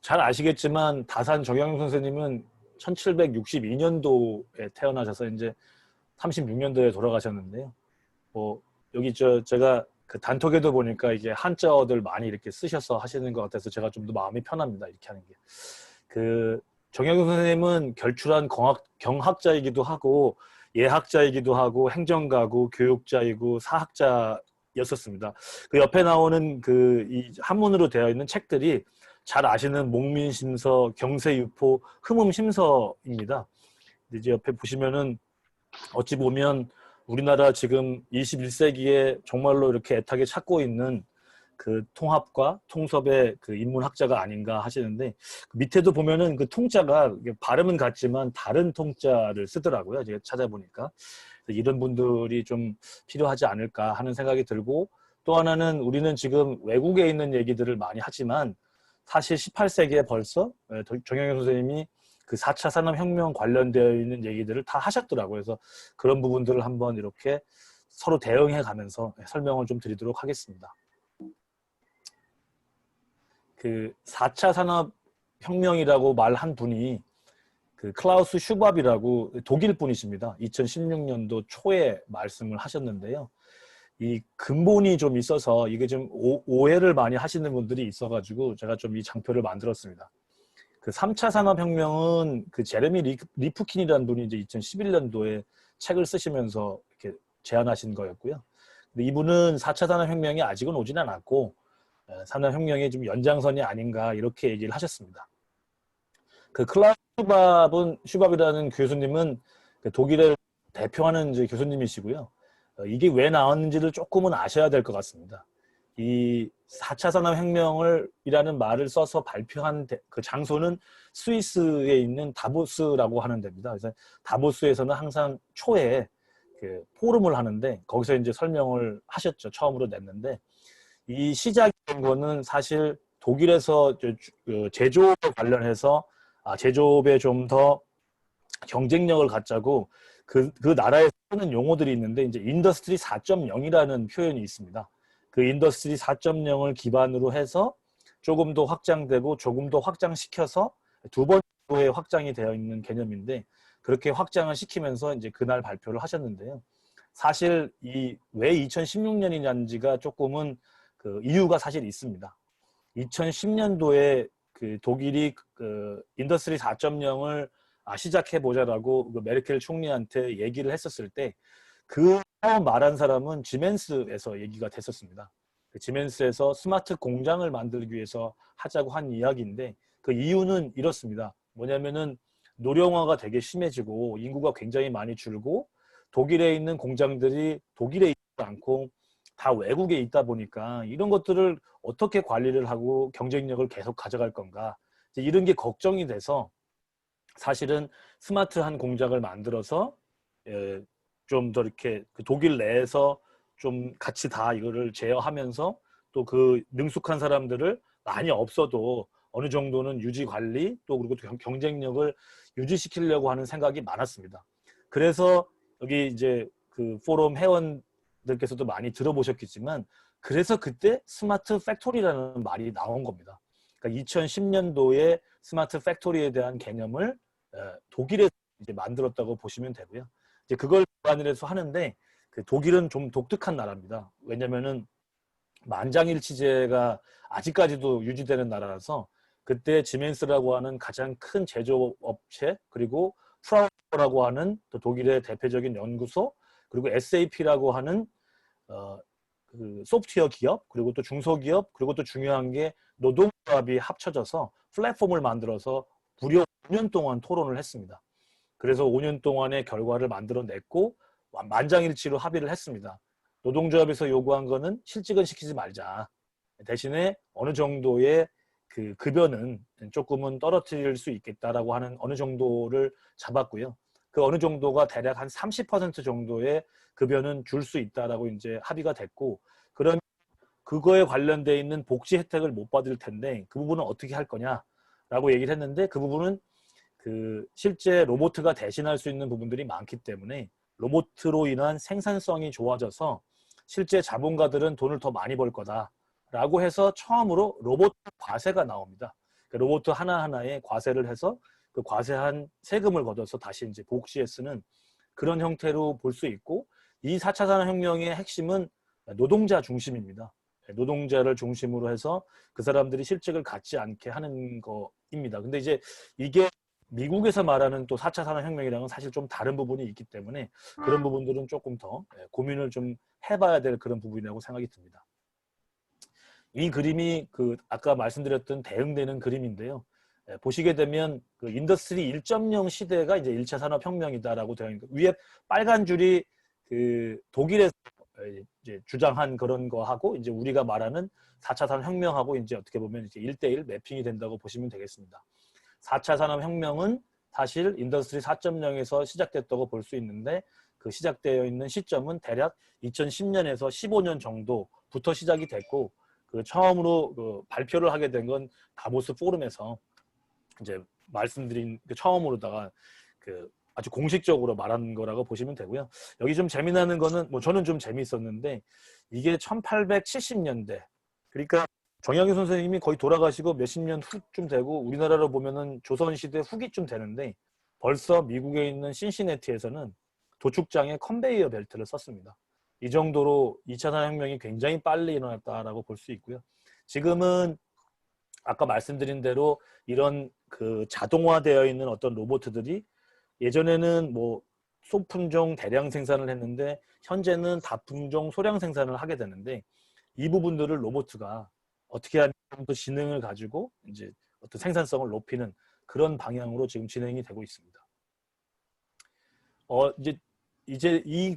잘 아시겠지만 다산 정영용 선생님은 1762년도에 태어나셔서 이제 36년도에 돌아가셨는데요. 뭐 여기 제가 그 단톡에도 보니까 이게 한자어들 많이 이렇게 쓰셔서 하시는 것 같아서 제가 좀 더 마음이 편합니다. 이렇게 하는 게. 그 정영용 선생님은 결출한 경학자이기도 하고 예학자이기도 하고 행정가고 교육자이고 사학자였었습니다. 그 옆에 나오는 그 이 한문으로 되어 있는 책들이 잘 아시는 목민심서, 경세유포, 흠음심서입니다. 이제 옆에 보시면은 어찌 보면 우리나라 지금 21세기에 정말로 이렇게 애타게 찾고 있는 그 통합과 통섭의 그 인문학자가 아닌가 하시는데 그 밑에도 보면은 그 통자가 발음은 같지만 다른 통자를 쓰더라고요. 제가 찾아보니까 이런 분들이 좀 필요하지 않을까 하는 생각이 들고 또 하나는 우리는 지금 외국에 있는 얘기들을 많이 하지만 사실 18세기에 벌써 정영현 선생님이 그 4차 산업혁명 관련되어 있는 얘기들을 다 하셨더라고요. 그래서 그런 부분들을 한번 이렇게 서로 대응해 가면서 설명을 좀 드리도록 하겠습니다. 그 4차 산업혁명이라고 말한 분이 그 클라우스 슈밥이라고 독일 분이십니다. 2016년도 초에 말씀을 하셨는데요. 이 근본이 좀 있어서 이게 좀 오해를 많이 하시는 분들이 있어가지고 제가 좀 이 장표를 만들었습니다. 그 3차 산업혁명은 그 제레미 리프킨이라는 분이 이제 2011년도에 책을 쓰시면서 이렇게 제안하신 거였고요. 근데 이분은 4차 산업혁명이 아직은 오진 않았고 산업혁명의 좀 연장선이 아닌가 이렇게 얘기를 하셨습니다. 그 클라우스 슈밥이라는 교수님은 그 독일을 대표하는 이제 교수님이시고요. 이게 왜 나왔는지를 조금은 아셔야 될 것 같습니다. 이 4차 산업혁명이라는 말을 써서 발표한 그 장소는 스위스에 있는 다보스라고 하는 데입니다. 그래서 다보스에서는 항상 초에 그 포럼을 하는데 거기서 이제 설명을 하셨죠. 처음으로 냈는데 이 시작이 된 거는 사실 독일에서 제조업 관련해서 제조업에 좀 더 경쟁력을 갖자고 그 나라에 쓰는 용어들이 있는데 이제 인더스트리 4.0이라는 표현이 있습니다. 그 인더스트리 4.0을 기반으로 해서 조금 더 확장되고 조금 더 확장시켜서 두 번째의 확장이 되어 있는 개념인데 그렇게 확장을 시키면서 이제 그날 발표를 하셨는데요. 사실 이 왜 2016년이냐는지가 조금은 그 이유가 사실 있습니다. 2010년도에 그 독일이 그 인더스트리 4.0을 시작해 보자라고 그 메르켈 총리한테 얘기를 했었을 때 그 처음 말한 사람은 지멘스에서 얘기가 됐었습니다. 그 지멘스에서 스마트 공장을 만들기 위해서 하자고 한 이야기인데 그 이유는 이렇습니다. 뭐냐면은 노령화가 되게 심해지고 인구가 굉장히 많이 줄고 독일에 있는 공장들이 독일에 있지 않고 다 외국에 있다 보니까 이런 것들을 어떻게 관리를 하고 경쟁력을 계속 가져갈 건가 이런 게 걱정이 돼서 사실은 스마트한 공장을 만들어서 좀 더 이렇게 그 독일 내에서 좀 같이 다 이거를 제어하면서 또 그 능숙한 사람들을 많이 없어도 어느 정도는 유지 관리 또 그리고 경쟁력을 유지시키려고 하는 생각이 많았습니다. 그래서 여기 이제 그 포럼 회원들께서도 많이 들어보셨겠지만 그래서 그때 스마트 팩토리라는 말이 나온 겁니다. 그러니까 2010년도에 스마트 팩토리에 대한 개념을 독일에서 이제 만들었다고 보시면 되고요. 이제 그걸 기반으로 해서 하는데 그 독일은 좀 독특한 나라입니다. 왜냐면은 만장일치제가 아직까지도 유지되는 나라라서 그때 지멘스라고 하는 가장 큰 제조업체 그리고 프라우라고 하는 또 독일의 대표적인 연구소 그리고 SAP라고 하는 그 소프트웨어 기업 그리고 또 중소기업 그리고 또 중요한 게 노동조합이 합쳐져서 플랫폼을 만들어서 무려 5년 동안 토론을 했습니다. 그래서 5년 동안의 결과를 만들어냈고 만장일치로 합의를 했습니다. 노동조합에서 요구한 거는 실직은 시키지 말자. 대신에 어느 정도의 그 급여는 조금은 떨어뜨릴 수 있겠다라고 하는 어느 정도를 잡았고요. 그 어느 정도가 대략 한 30% 정도의 급여는 줄 수 있다라고 이제 합의가 됐고 그런 그거에 관련돼 있는 복지 혜택을 못 받을 텐데 그 부분은 어떻게 할 거냐라고 얘기를 했는데 그 부분은 그 실제 로봇가 대신할 수 있는 부분들이 많기 때문에 로봇으로 인한 생산성이 좋아져서 실제 자본가들은 돈을 더 많이 벌 거다라고 해서 처음으로 로봇 과세가 나옵니다. 그러니까 로봇 하나하나에 과세를 해서 그 과세한 세금을 걷어서 다시 이제 복지에 쓰는 그런 형태로 볼 수 있고, 이 4차 산업혁명의 핵심은 노동자 중심입니다. 노동자를 중심으로 해서 그 사람들이 실직을 갖지 않게 하는 거입니다. 근데 이제 이게 미국에서 말하는 또 4차 산업혁명이랑은 사실 좀 다른 부분이 있기 때문에 그런 부분들은 조금 더 고민을 좀 해봐야 될 그런 부분이라고 생각이 듭니다. 이 그림이 그 아까 말씀드렸던 대응되는 그림인데요. 보시게 되면 그 인더스트리 1.0 시대가 이제 1차 산업혁명이다라고 되어 있는, 위에 빨간 줄이 그 독일에서 이제 주장한 그런 거하고 이제 우리가 말하는 4차 산업혁명하고 이제 어떻게 보면 이제 1대1 매핑이 된다고 보시면 되겠습니다. 4차 산업혁명은 사실 인더스트리 4.0에서 시작됐다고 볼 수 있는데, 그 시작되어 있는 시점은 대략 2010년에서 15년 정도부터 시작이 됐고, 그 처음으로 그 발표를 하게 된 건 다보스 포럼에서 이제 말씀드린 그 처음으로다가 그 아주 공식적으로 말한 거라고 보시면 되고요. 여기 좀 재미나는 거는 뭐 저는 좀 재미있었는데, 이게 1870년대, 그러니까 정약용 선생님이 거의 돌아가시고 몇십 년 후쯤 되고, 우리나라로 보면은 조선시대 후기쯤 되는데 벌써 미국에 있는 신시내티에서는 도축장에 컨베이어 벨트를 썼습니다. 이 정도로 2차 산업혁명이 굉장히 빨리 일어났다라고 볼 수 있고요. 지금은 아까 말씀드린 대로 이런 그 자동화되어 있는 어떤 로봇들이 예전에는 뭐 소품종 대량 생산을 했는데 현재는 다품종 소량 생산을 하게 되는데, 이 부분들을 로봇가 어떻게 하면 더 지능을 가지고 이제 어떤 생산성을 높이는 그런 방향으로 지금 진행이 되고 있습니다. 이제 이